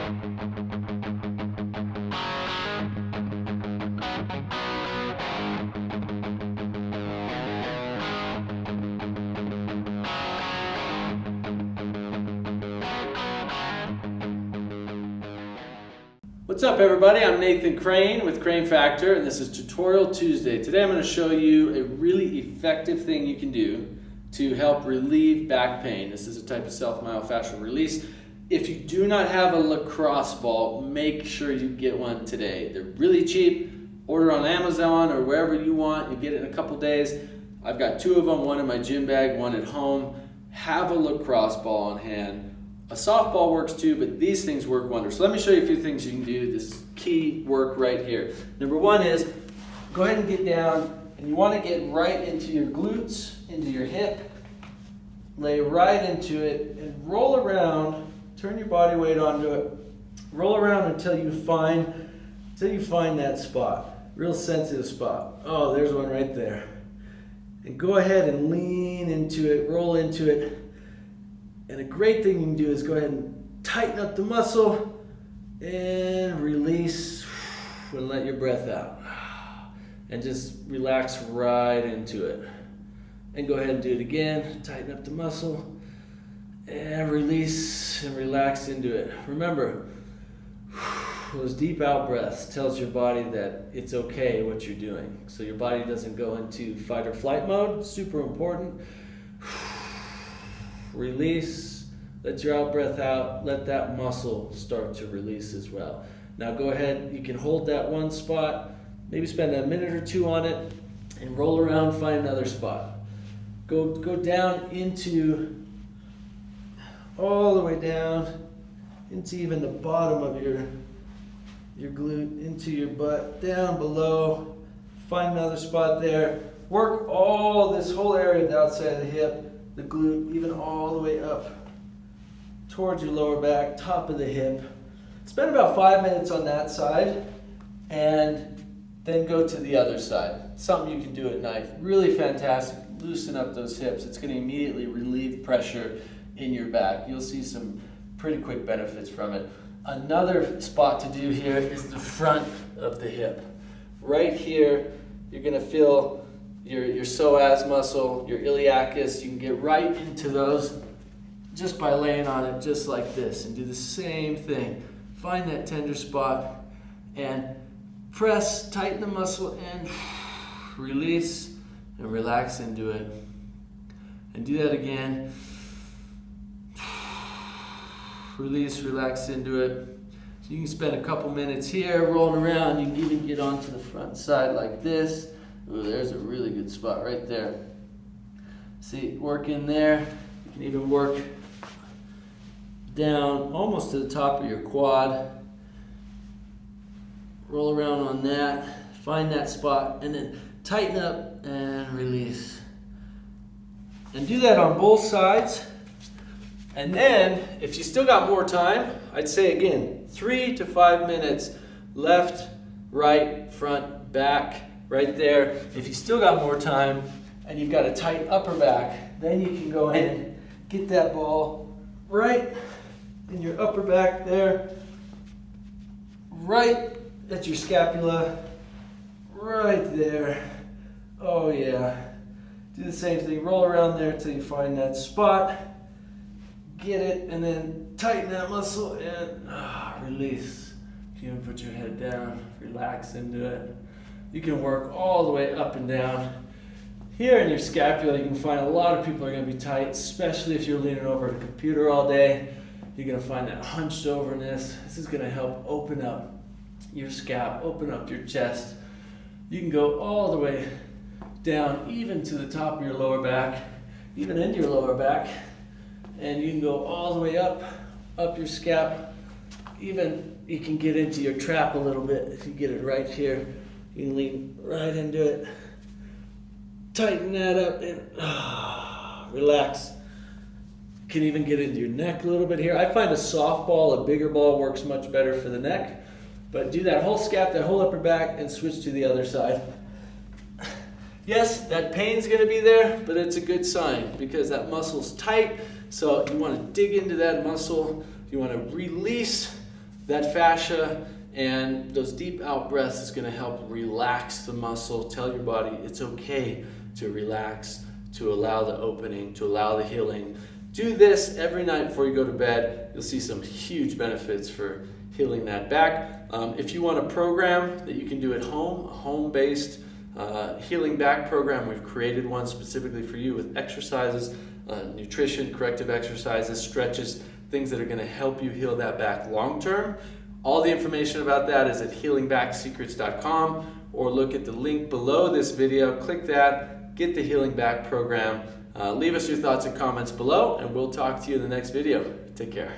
What's up everybody, I'm Nathan Crane with Crane Factor and this is Tutorial Tuesday. Today I'm going to show you a really effective thing you can do to help relieve back pain. This is a type of self-myofascial release. If you do not have a lacrosse ball, make sure you get one today. They're really cheap. Order on Amazon or wherever you want. You get it in a couple days. I've got two of them, one in my gym bag, one at home. Have a lacrosse ball on hand. A softball works too, but these things work wonders. So let me show you a few things you can do. This is key work right here. Number one is, go ahead and get down, and you want to get right into your glutes, into your hip, lay right into it, and roll around, turn your body weight onto it, roll around until you find that spot, real sensitive spot. Oh, there's one right there. And go ahead and lean into it, roll into it. And a great thing you can do is go ahead and tighten up the muscle and release and let your breath out. And just relax right into it. And go ahead and do it again. Tighten up the muscle and release and relax into it. Remember, those deep out breaths tells your body that it's okay what you're doing. So your body doesn't go into fight or flight mode, super important. Release, let your out breath out, let that muscle start to release as well. Now go ahead, you can hold that one spot, maybe spend a minute or two on it, and roll around, find another spot. Go down into, all the way down, into even the bottom of your glute, into your butt, down below, find another spot there. Work all this whole area of the outside of the hip, the glute, even all the way up towards your lower back, top of the hip. Spend about 5 minutes on that side and then go to the other side. Something you can do at night. Really fantastic. Loosen up those hips. It's going to immediately relieve pressure in your back. You'll see some pretty quick benefits from it. Another spot to do here is the front of the hip. Right here, you're going to feel your psoas muscle, your iliacus. You can get right into those just by laying on it just like this and do the same thing. Find that tender spot and press, tighten the muscle and release and relax into it. And do that again. Release, relax into it. So you can spend a couple minutes here rolling around. You can even get onto the front side like this. Ooh, there's a really good spot right there. See, work in there. You can even work down almost to the top of your quad. Roll around on that. Find that spot and then tighten up and release. And do that on both sides. And then, if you still got more time, I'd say again, 3 to 5 minutes, left, right, front, back, right there. If you still got more time and you've got a tight upper back, then you can go in, get that ball right in your upper back there, right at your scapula, right there. Oh yeah. Do the same thing, roll around there until you find that spot, get it, and then tighten that muscle and release. You can even put your head down, relax into it. You can work all the way up and down. Here in your scapula, you can find a lot of people are going to be tight, especially if you're leaning over a computer all day. You're going to find that hunched overness. This is going to help open up your scap, open up your chest. You can go all the way down, even to the top of your lower back, even into your lower back. And you can go all the way up your scap. Even you can get into your trap a little bit if you get it right here. You can lean right into it. Tighten that up and relax. You can even get into your neck a little bit here. I find a soft ball, a bigger ball, works much better for the neck. But do that whole scap, that whole upper back, and switch to the other side. Yes, that pain's going to be there, but it's a good sign because that muscle's tight. So you want to dig into that muscle. You want to release That fascia and those deep out breaths is going to help relax the muscle, tell your body it's okay to relax, to allow the opening, to allow the healing. Do this every night before you go to bed. You'll see some huge benefits for healing that back. If you want a program that you can do at home, a home-based healing back program, we've created one specifically for you with exercises, nutrition, corrective exercises, stretches, things that are going to help you heal that back long term. All the information about that is at healingbacksecrets.com, or look at the link below this video. Click that, get the Healing Back program. Leave us your thoughts and comments below, and we'll talk to you in the next video. Take care.